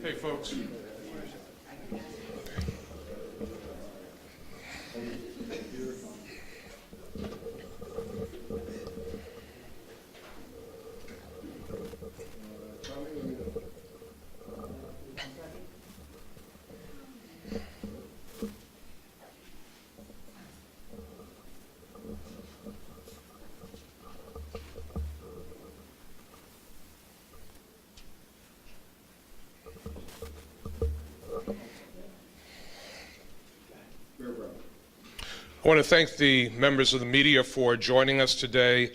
Hey, folks. I want to thank the members of the media for joining us today.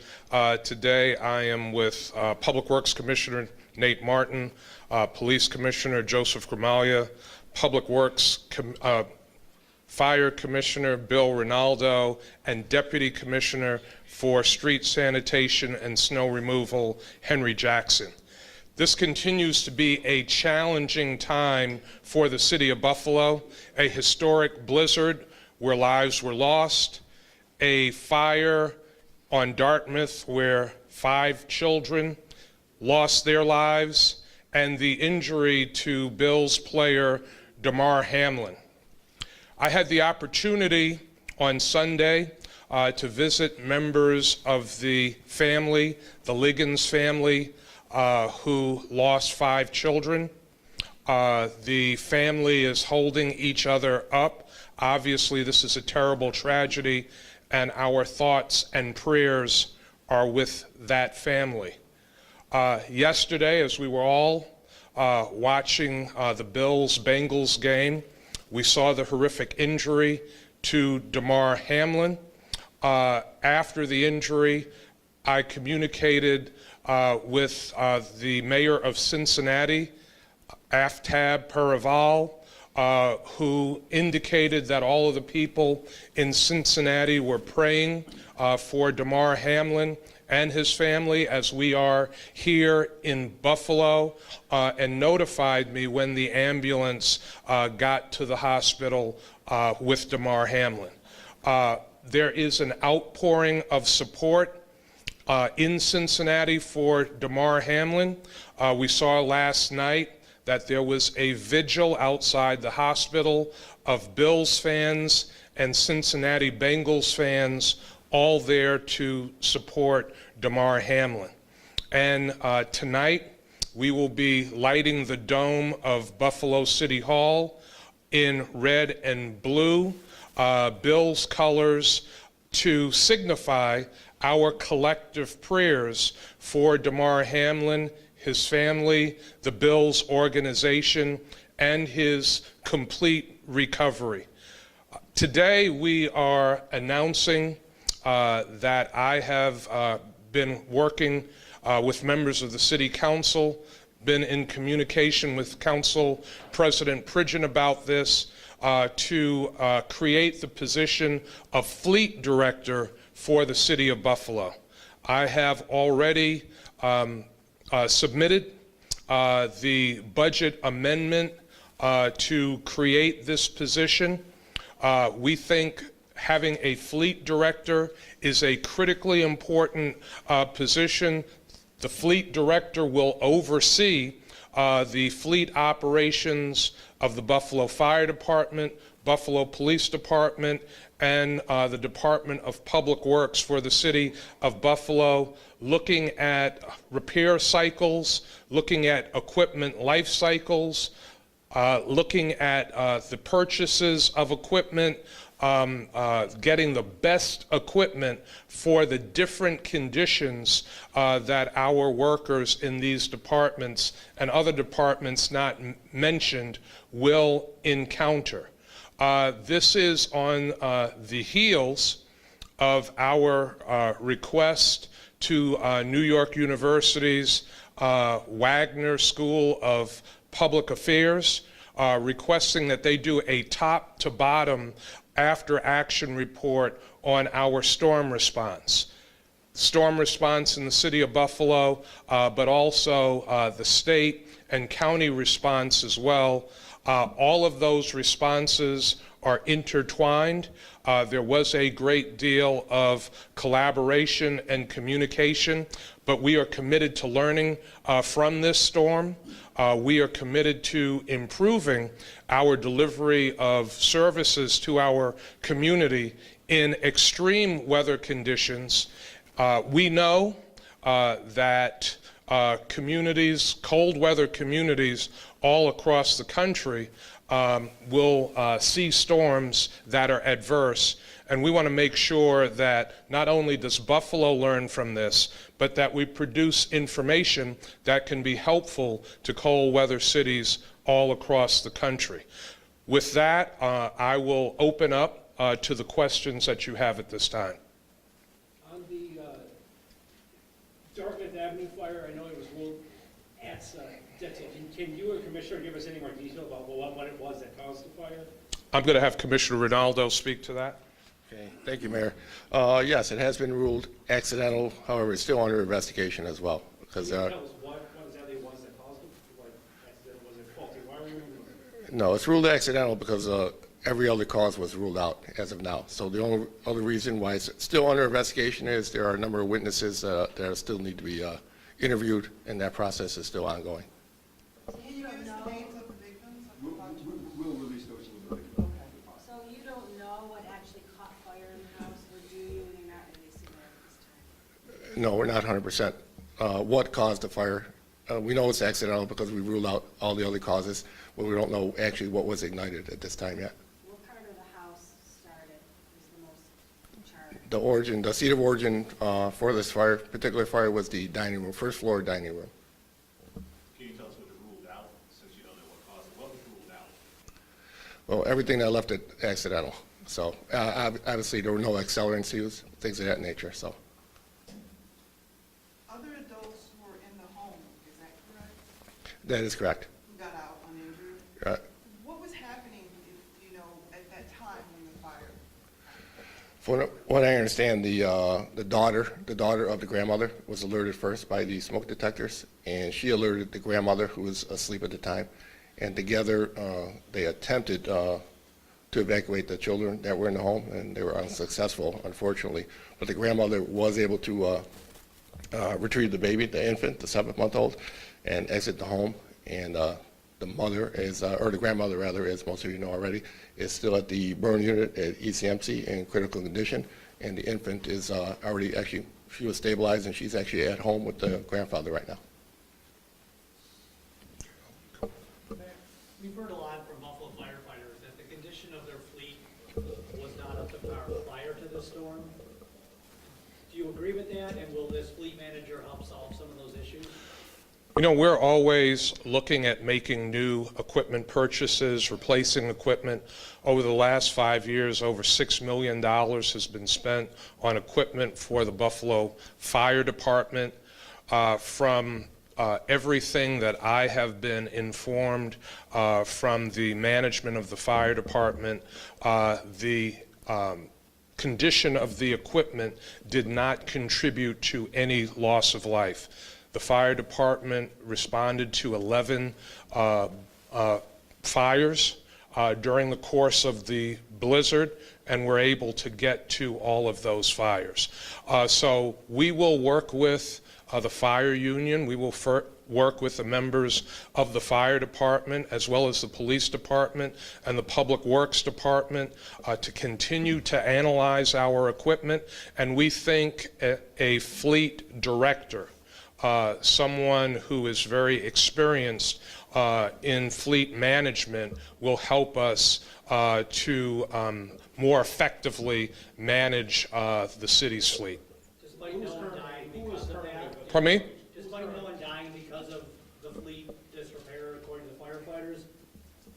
Today I am with Public Works Commissioner Nate Martin, Police Commissioner Joseph Gramaglia, Public Works Fire Commissioner Bill Rinaldo, and Deputy Commissioner for Street Sanitation and Snow Removal Henry Jackson. This continues to be a challenging time for the city of Buffalo, a historic blizzard where lives were lost, a fire on Dartmouth where 5 children lost their lives, and the injury to Bills player Damar Hamlin. I had the opportunity on Sunday to visit members of the family, the Liggins family, who lost 5 children. The family is holding each other up. Obviously, this is a terrible tragedy, and our thoughts and prayers are with that family. Yesterday, as we were all watching the Bills-Bengals game, we saw the horrific injury to Damar Hamlin. After the injury, I communicated with the mayor of Cincinnati, Aftab Parival, who indicated that all of the people in Cincinnati were praying for Damar Hamlin and his family, as we are here in Buffalo, and notified me when the ambulance got to the hospital with Damar Hamlin. There is an outpouring of support in Cincinnati for Damar Hamlin. We saw last night that there was a vigil outside the hospital of Bills fans and Cincinnati Bengals fans, all there to support Damar Hamlin. And tonight, we will be lighting the dome of Buffalo City Hall in red and blue, Bills colors, to signify our collective prayers for Damar Hamlin, his family, the Bills organization, and his complete recovery. Today we are announcing that I have been working with members of the City Council, been in communication with Council President Pridgeon about this, to create the position of Fleet Director for the City of Buffalo. I have already submitted the budget amendment to create this position. We think having a fleet director is a critically important position. The fleet director will oversee the fleet operations of the Buffalo Fire Department, Buffalo Police Department, and the Department of Public Works for the City of Buffalo, looking at repair cycles, looking at equipment life cycles, looking at the purchases of equipment, getting the best equipment for the different conditions that our workers in these departments and other departments not mentioned will encounter. This is on the heels of our request to New York University's Wagner School of Public Affairs, requesting that they do a top-to-bottom after-action report on our storm response. Storm response in the city of Buffalo, but also the state and county response as well. All of those responses are intertwined. There was a great deal of collaboration and communication, but we are committed to learning from this storm. We are committed to improving our delivery of services to our community in extreme weather conditions. We know that communities, cold weather communities all across the country will see storms that are adverse. And we want to make sure that not only does Buffalo learn from this, but that we produce information that can be helpful to cold weather cities all across the country. With that, I will open up to the questions that you have at this time. On the Dartmouth Avenue fire, I know it was ruled at can you or Commissioner give us any more detail about what it was that caused the fire? I'm going to have Commissioner Ronaldo speak to that. Okay, thank you, Mayor. Yes, it has been ruled accidental. However, it's still under investigation as well. Because Can you tell us what exactly it was that caused it? Like, accidental, was it faulty wiring? no, it's ruled accidental because every other cause was ruled out as of now. So the only other reason why it's still under investigation is there are a number of witnesses that still need to be interviewed, and that process is still ongoing. You don't know. Names of the victims? We'll release those in a little bit. So you don't know what actually caught fire in the house, or do you, and you're not releasing that at this time? No, we're not 100%. What caused the fire? We know it's accidental because we ruled out all the other causes, but we don't know actually what was ignited at this time yet. What part of the house started is the most charged? The origin, the seat of origin for this particular fire was the dining room, first floor dining room. Can you tell us what it ruled out, since you don't know what caused it? What was ruled out? Well, everything that left it accidental. So obviously there were no accelerants used, things of that nature. So Other adults were in the home, is that correct? that is correct. Who got out uninjured? What was happening, you know, at that time when the fire? From what I understand, the daughter of the grandmother was alerted first by the smoke detectors, and she alerted the grandmother, who was asleep at the time, and together they attempted to evacuate the children that were in the home, and they were unsuccessful, unfortunately. But the grandmother was able to retrieve the baby, the infant, the 7-month-old, and exit the home. And the mother is, or the grandmother rather, as most of you know already, is still at the burn unit at ECMC in critical condition, and the infant is already actually, she was stabilized, and she's actually at home with the grandfather right now. We've heard a lot from Buffalo firefighters that the condition of their fleet was not up to par prior to the storm. Do you agree with that, and will this fleet manager help solve some of those issues? You know, we're always looking at making new equipment purchases, replacing equipment. Over the last 5 years, over $6 million has been spent on equipment for the Buffalo Fire Department. From everything that I have been informed from the management of the fire department, the condition of the equipment did not contribute to any loss of life. The fire department responded to 11 fires during the course of the blizzard, and were able to get to all of those fires. So we will work with the fire union. We will work with the members of the fire department, as well as the police department and the public works department, to continue to analyze our equipment. And we think a fleet director, someone who is very experienced in fleet management, will help us to more effectively manage the city's fleet. Despite no one dying because of that? Pardon me? Despite no one dying because of the fleet disrepair, according to the firefighters,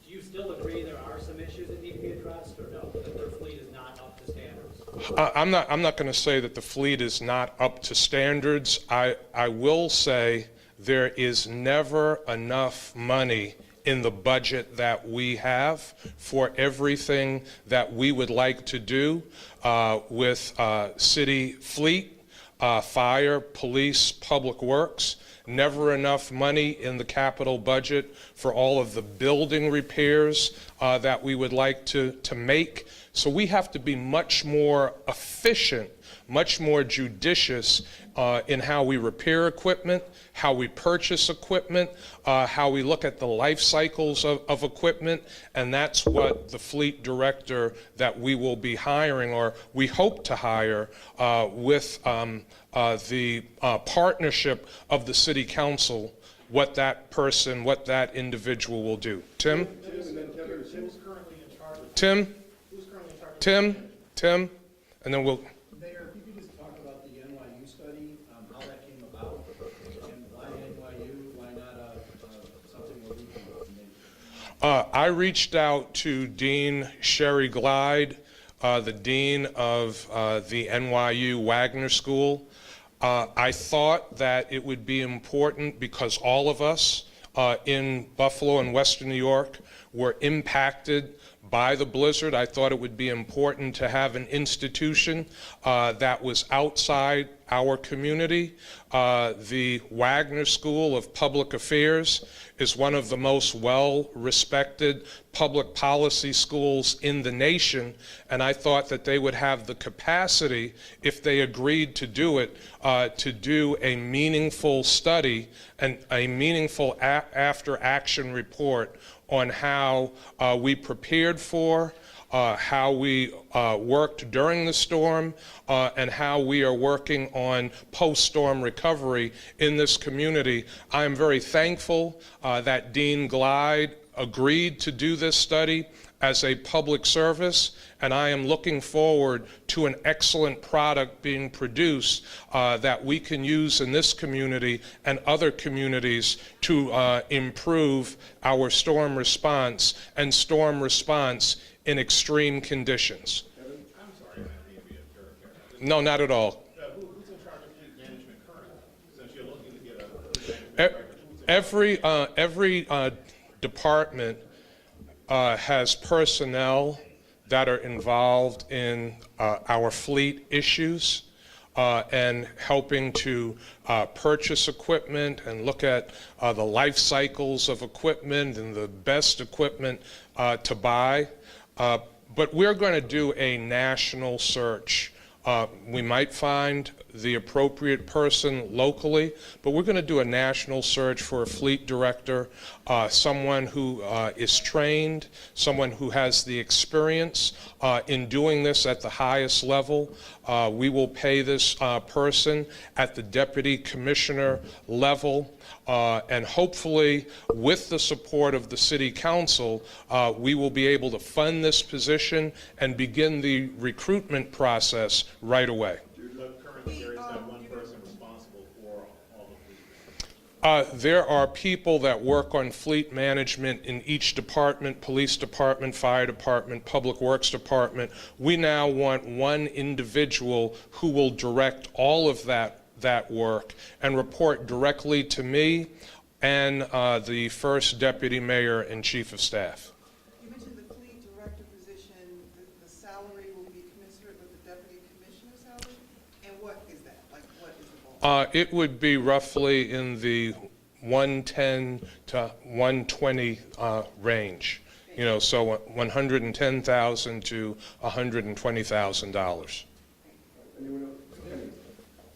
do you still agree there are some issues that need to be addressed, or no, that their fleet is not up to standards? I'm not going to say that the fleet is not up to standards. I will say there is never enough money in the budget that we have for everything that we would like to do with city fleet, fire, police, public works. Never enough money in the capital budget for all of the building repairs that we would like to make. So we have to be much more efficient much more judicious in how we repair equipment, how we purchase equipment, how we look at the life cycles of equipment, and that's what the fleet director that we will be hiring, or we hope to hire, with the partnership of the City Council, what that person, what that individual will do. Tim? Tim? Tim? And then we'll... Mayor, if you could just talk about the NYU study, how that came about, and why NYU, why not something where we can... I reached out to Dean Sherry Glide, the dean of the NYU Wagner School. I thought that it would be important because all of us in Buffalo and Western New York were impacted by the blizzard. I thought it would be important to have an institution that was outside our community. The Wagner School of Public Affairs is one of the most well-respected public policy schools in the nation, and I thought that they would have the capacity, if they agreed to do it, to do a meaningful study and a meaningful after-action report on how we prepared for, how we worked during the storm, and how we are working on post-storm recovery in this community. I am very thankful that Dean Glide agreed to do this study as a public service, and I am looking forward to an excellent product being produced that we can use in this community and other communities to improve our storm response and storm response in extreme conditions. I'm sorry, I didn't mean to be a jerk here. No, not at all. Who's in charge of fleet management currently? Since you're looking to get a fleet management director, Every department has personnel that are involved in our fleet issues and helping to purchase equipment and look at the life cycles of equipment and the best equipment to buy. But we're going to do a national search. We might find the appropriate person locally, but we're going to do a national search for a fleet director, someone who is trained, someone who has the experience in doing this at the highest level. We will pay this person at the deputy commissioner level, and hopefully with the support of the city council, we will be able to fund this position and begin the recruitment process right away. currently there is that one person responsible for all the fleet. There are people that work on fleet management in each department: police department, fire department, public works department. We now want one individual who will direct all of that work and report directly to me and the first deputy mayor and chief of staff. You mentioned the fleet director position, the salary will be commensurate with the deputy commissioner salary? And what is that? Like, what is the ballpark? It would be roughly in the 110 to 120 range. You know, so $110,000 to $120,000.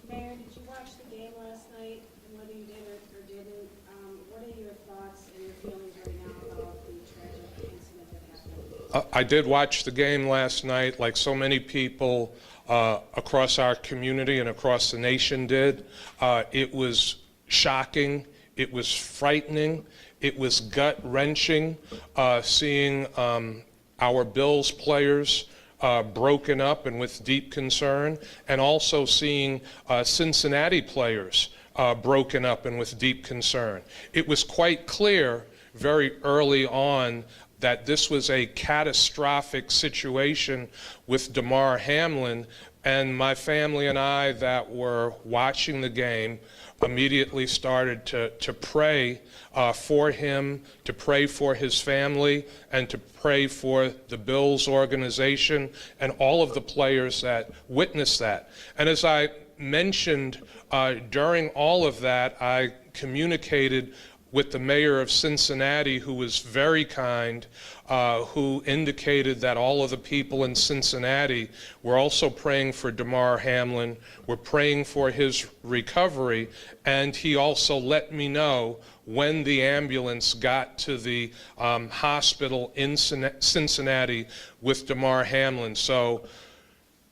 Mayor, did you watch the game last night? And whether you did or didn't, what are your thoughts and your feelings right now about the tragic incident that happened? I did watch the game last night, like so many people across our community and across the nation did. It was shocking. It was frightening. It was gut-wrenching seeing our Bills players broken up and with deep concern, and also seeing Cincinnati players broken up and with deep concern. It was quite clear very early on that this was a catastrophic situation with Damar Hamlin, and my family and I that were watching the game immediately started to pray for him, to pray for his family, and to pray for the Bills organization and all of the players that witnessed that. And as I mentioned during all of that, I communicated with the mayor of Cincinnati, who was very kind, who indicated that all of the people in Cincinnati were also praying for Damar Hamlin, were praying for his recovery, and he also let me know when the ambulance got to the hospital in Cincinnati with Damar Hamlin. So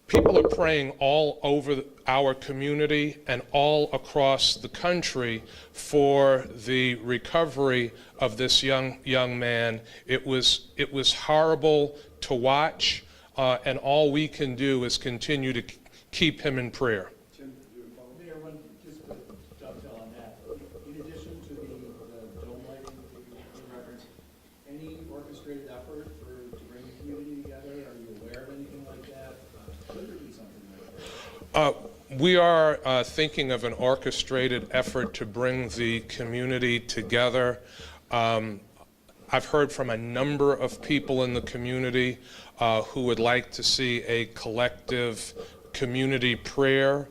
people are praying all over our community and all across the country for the recovery of this young man. It was horrible to watch, and all we can do is continue to keep him in prayer. Mayor, just to dovetail on that, in addition to the dome lighting that you referenced, any orchestrated effort to bring the community together? Are you aware of anything like that? Could there be something like that? We are thinking of an orchestrated effort to bring the community together. I've heard from a number of people in the community who would like to see a collective community prayer,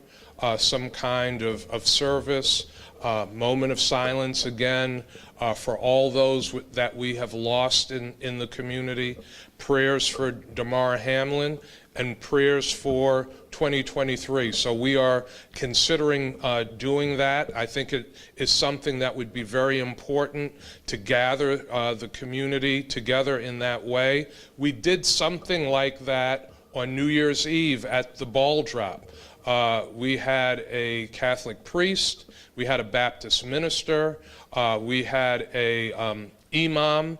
some kind of service, moment of silence again for all those that we have lost in the community, prayers for Damar Hamlin, and prayers for 2023. So we are considering doing that. I think it is something that would be very important to gather the community together in that way. We did something like that on New Year's Eve at the ball drop. We had a Catholic priest, we had a Baptist minister, we had a imam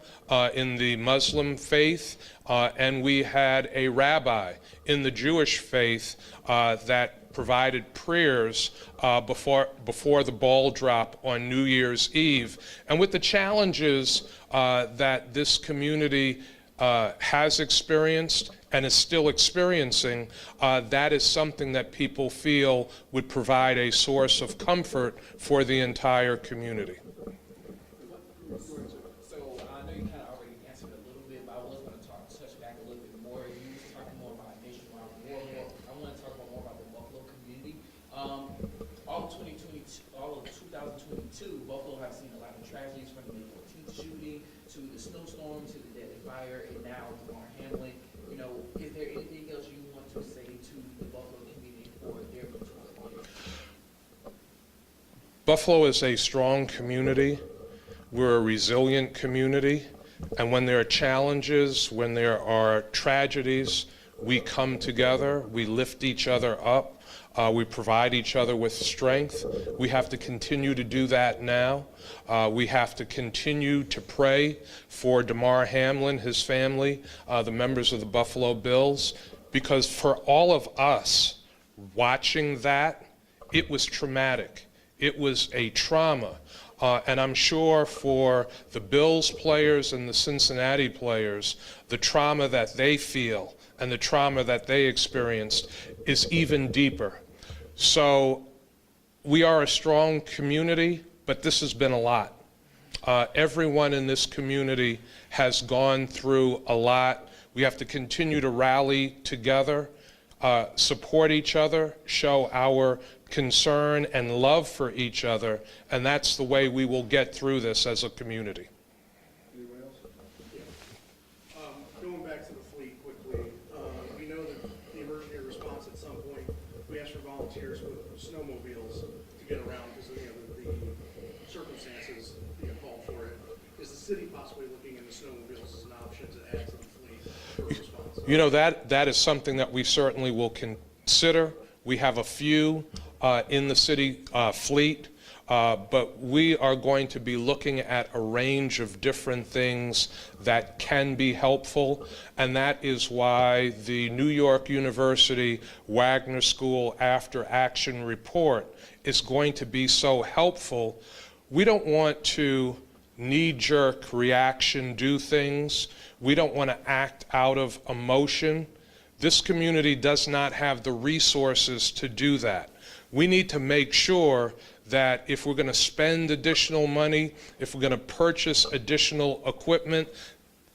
in the Muslim faith, and we had a rabbi in the Jewish faith that provided prayers before the ball drop on New Year's Eve. And with the challenges that this community has experienced and is still experiencing, that is something that people feel would provide a source of comfort for the entire community. So I know you kind of already answered a little bit, but I was going to touch back a little bit more. You was talking more about nationwide war. I want to talk more about the Buffalo community. All of 2022, Buffalo has seen a lot of tragedies, from the May 14th shooting to the snowstorm to the deadly fire, and now Damar Hamlin. You know, is there anything else you want to say to the Buffalo community for their future? Buffalo is a strong community. We're a resilient community, and when there are challenges, when there are tragedies, we come together, we lift each other up, we provide each other with strength. We have to continue to do that now. We have to continue to pray for Damar Hamlin, his family, the members of the Buffalo Bills, because for all of us watching that, it was traumatic. It was a trauma. And I'm sure for the Bills players and the Cincinnati players, the trauma that they feel and the trauma that they experienced is even deeper. So we are a strong community, but this has been a lot. Everyone in this community has gone through a lot. We have to continue to rally together, support each other, show our concern and love for each other, and that's the way we will get through this as a community. Anyone else? Going back to the fleet quickly, we know that the emergency response at some point, we asked for volunteers with snowmobiles to get around because the circumstances called for it. Is the city possibly looking into snowmobiles as an option to add to the fleet for response? You know, that is something that we certainly will consider. We have a few in the city fleet, but we are going to be looking at a range of different things that can be helpful, and that is why the New York University Wagner School After Action Report is going to be so helpful. We don't want to knee-jerk reaction do things. We don't want to act out of emotion. This community does not have the resources to do that. We need to make sure that if we're going to spend additional money, if we're going to purchase additional equipment,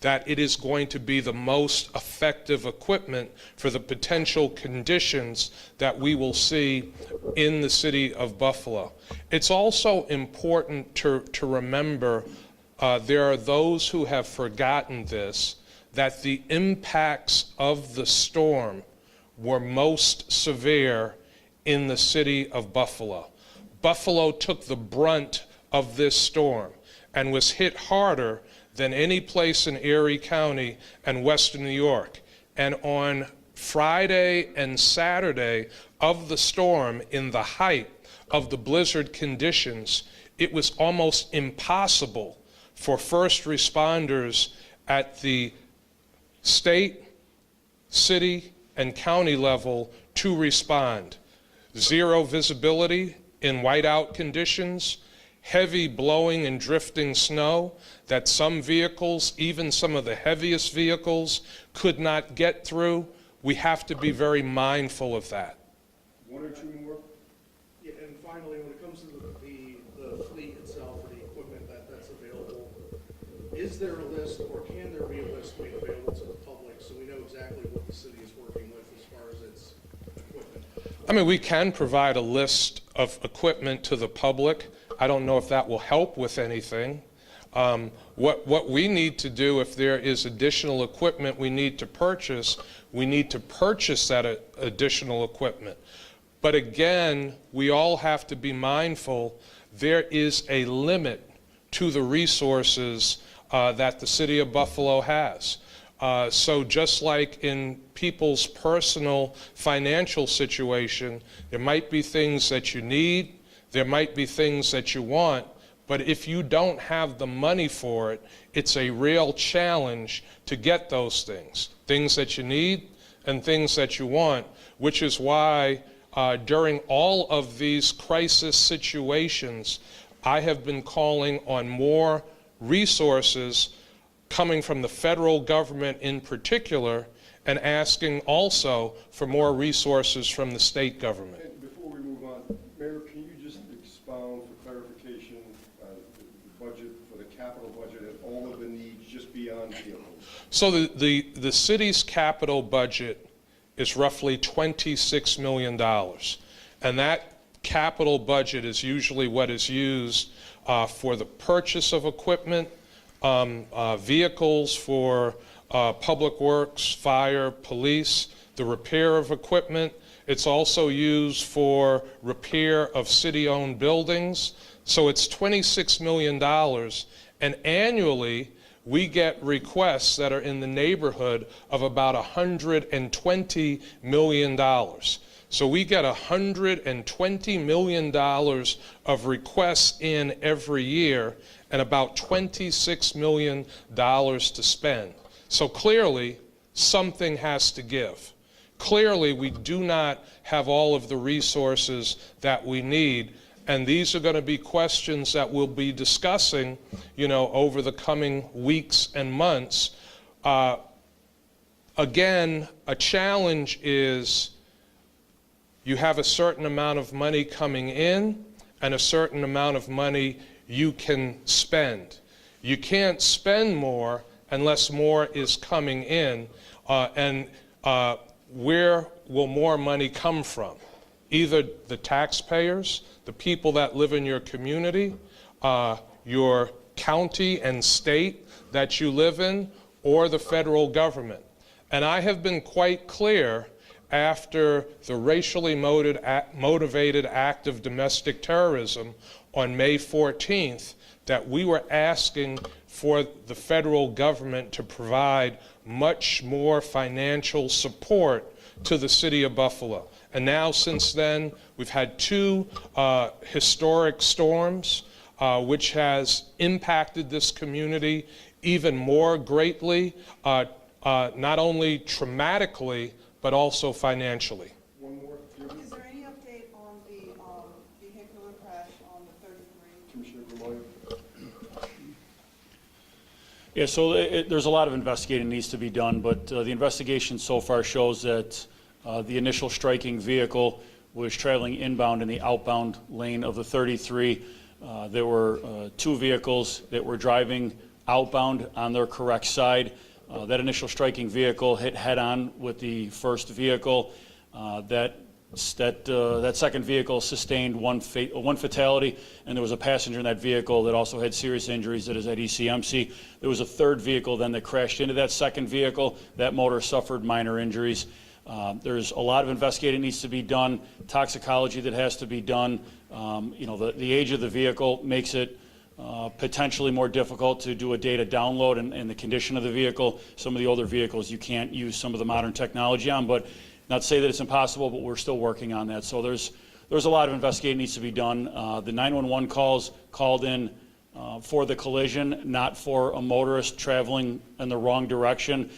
that it is going to be the most effective equipment for the potential conditions that we will see in the city of Buffalo. It's also important to remember there are those who have forgotten this, that the impacts of the storm were most severe in the city of Buffalo. Buffalo took the brunt of this storm and was hit harder than any place in Erie County and Western New York. And on Friday and Saturday of the storm, in the height of the blizzard conditions, it was almost impossible for first responders at the state, city, and county level to respond. Zero visibility in whiteout conditions, heavy blowing and drifting snow that some vehicles, even some of the heaviest vehicles, could not get through. We have to be very mindful of that. One or two more? Yeah, and finally, when it comes to the fleet itself, or the equipment that's available, is there a list, or can there be a list made available to the public so we know exactly what the city is working with as far as its equipment? I mean, we can provide a list of equipment to the public. I don't know if that will help with anything. What we need to do, if there is additional equipment we need to purchase that additional equipment. But again, we all have to be mindful, there is a limit to the resources that the city of Buffalo has. So just like in people's personal financial situation, there might be things that you need, there might be things that you want, but if you don't have the money for it, it's a real challenge to get those things that you need and things that you want, which is why during all of these crisis situations, I have been calling on more resources coming from the federal government in particular, and asking also for more resources from the state government. And before we move on, Mayor, can you just expound for clarification the budget for the capital budget and all of the needs just beyond vehicles? So the city's capital budget is roughly $26 million. And that capital budget is usually what is used for the purchase of equipment, vehicles for public works, fire, police, the repair of equipment. It's also used for repair of city-owned buildings. So it's $26 million. And annually, we get requests that are in the neighborhood of about $120 million. So we get $120 million of requests in every year and about $26 million to spend. So clearly, something has to give. Clearly, we do not have all of the resources that we need, and these are going to be questions that we'll be discussing, over the coming weeks and months. Again, a challenge is you have a certain amount of money coming in and a certain amount of money you can spend. You can't spend more unless more is coming in, and where will more money come from? Either the taxpayers, the people that live in your community, your county and state that you live in, or the federal government. And I have been quite clear after the racially motivated act of domestic terrorism on May 14th that we were asking for the federal government to provide much more financial support to the city of Buffalo. And now, since then, we've had two historic storms, which has impacted this community even more greatly, not only traumatically, but also financially. One more. Is there any update on the vehicular crash on the 33? Commissioner Gramaglia. Yeah, so there's a lot of investigating needs to be done, but the investigation so far shows that the initial striking vehicle was traveling inbound in the outbound lane of the 33. There were two vehicles that were driving outbound on their correct side. That initial striking vehicle hit head-on with the first vehicle. That second vehicle sustained one fatality, and there was a passenger in that vehicle that also had serious injuries that is at ECMC. There was a third vehicle then that crashed into that second vehicle. That motorist suffered minor injuries. There's a lot of investigating needs to be done, toxicology that has to be done. The age of the vehicle makes it potentially more difficult to do a data download, and the condition of the vehicle. Some of the older vehicles you can't use some of the modern technology on, but not to say that it's impossible, but we're still working on that. So there's a lot of investigating needs to be done. The 911 calls called in for the collision, not for a motorist traveling in the wrong direction.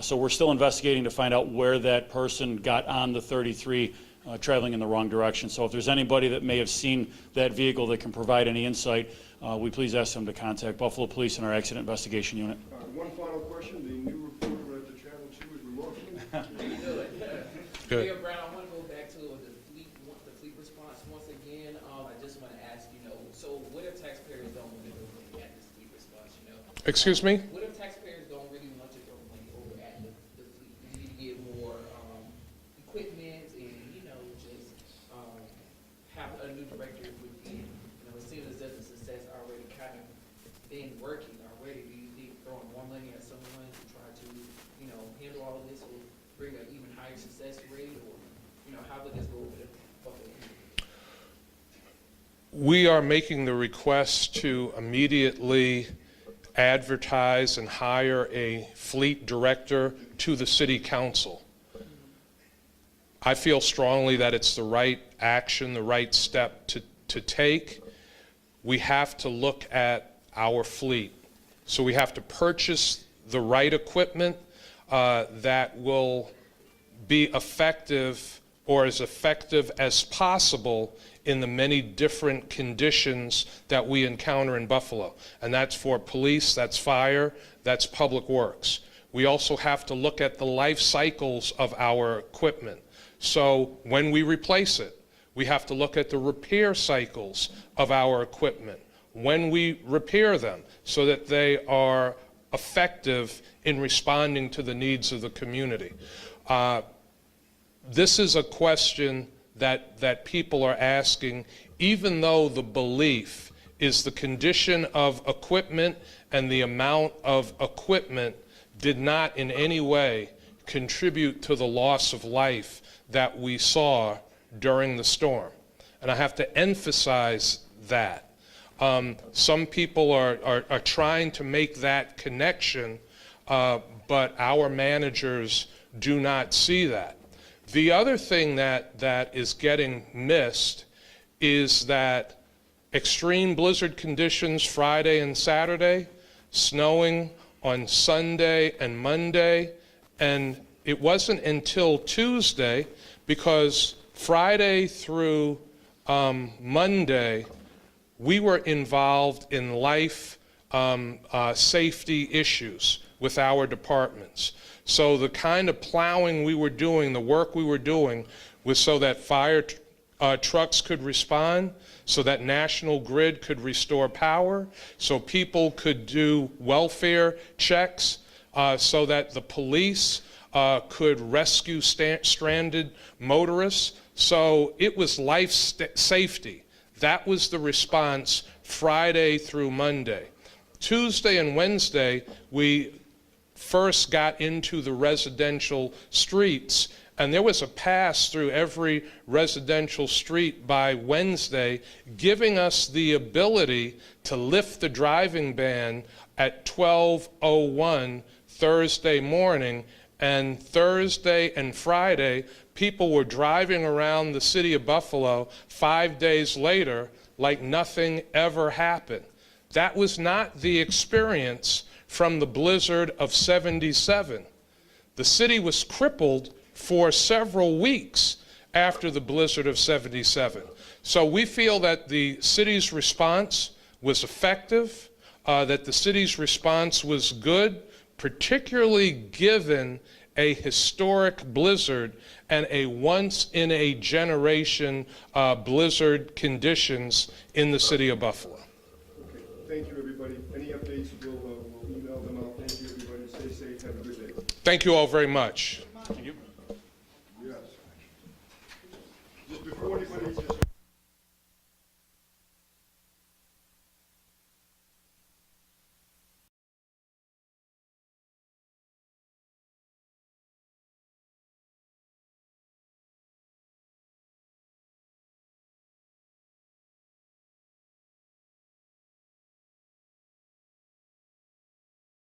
So we're still investigating to find out where that person got on the 33 traveling in the wrong direction. So if there's anybody that may have seen that vehicle that can provide any insight, we please ask them to contact Buffalo Police and our Accident Investigation Unit. One final question, the new reporter at the Channel 2 is remarkable. Good. Mayor Brown, I want to go back to the fleet response once again. I just want to ask, so what if taxpayers don't want to go at this fleet response, Excuse me? What if taxpayers don't really want to throw money over at the fleet? We need to get more equipment and, just have a new director would be, it seems as if the success already kind of been working already. Do you think throwing more money at someone to try to, handle all of this will bring an even higher success rate, or, how would this go over the Buffalo community? We are making the request to immediately advertise and hire a fleet director to the city council. I feel strongly that it's the right action, the right step to take. We have to look at our fleet. So we have to purchase the right equipment that will be effective, or as effective as possible, in the many different conditions that we encounter in Buffalo. And that's for police, that's fire, that's public works. We also have to look at the life cycles of our equipment. So when we replace it, we have to look at the repair cycles of our equipment when we repair them, so that they are effective in responding to the needs of the community. This is a question that people are asking, even though the belief is the condition of equipment and the amount of equipment did not in any way contribute to the loss of life that we saw during the storm. And I have to emphasize that. Some people are trying to make that connection, but our managers do not see that. The other thing that is getting missed is that extreme blizzard conditions Friday and Saturday, snowing on Sunday and Monday, and it wasn't until Tuesday, because Friday through Monday, we were involved in life safety issues with our departments. So the kind of plowing we were doing, the work we were doing, was so that fire trucks could respond, so that National Grid could restore power, so people could do welfare checks, so that the police could rescue stranded motorists. So it was life safety. That was the response Friday through Monday. Tuesday and Wednesday, we first got into the residential streets, and there was a pass through every residential street by Wednesday, giving us the ability to lift the driving ban at 12:01 Thursday morning. And Thursday and Friday, people were driving around the city of Buffalo 5 days later like nothing ever happened. That was not the experience from the blizzard of '77. The city was crippled for several weeks after the blizzard of '77. So we feel that the city's response was effective, that the city's response was good, particularly given a historic blizzard and a once-in-a-generation blizzard conditions in the city of Buffalo. Okay, thank you, everybody. Any updates, we'll mail them out. Thank you, everybody. Stay safe. Have a good day. Thank you all very much. Thank you.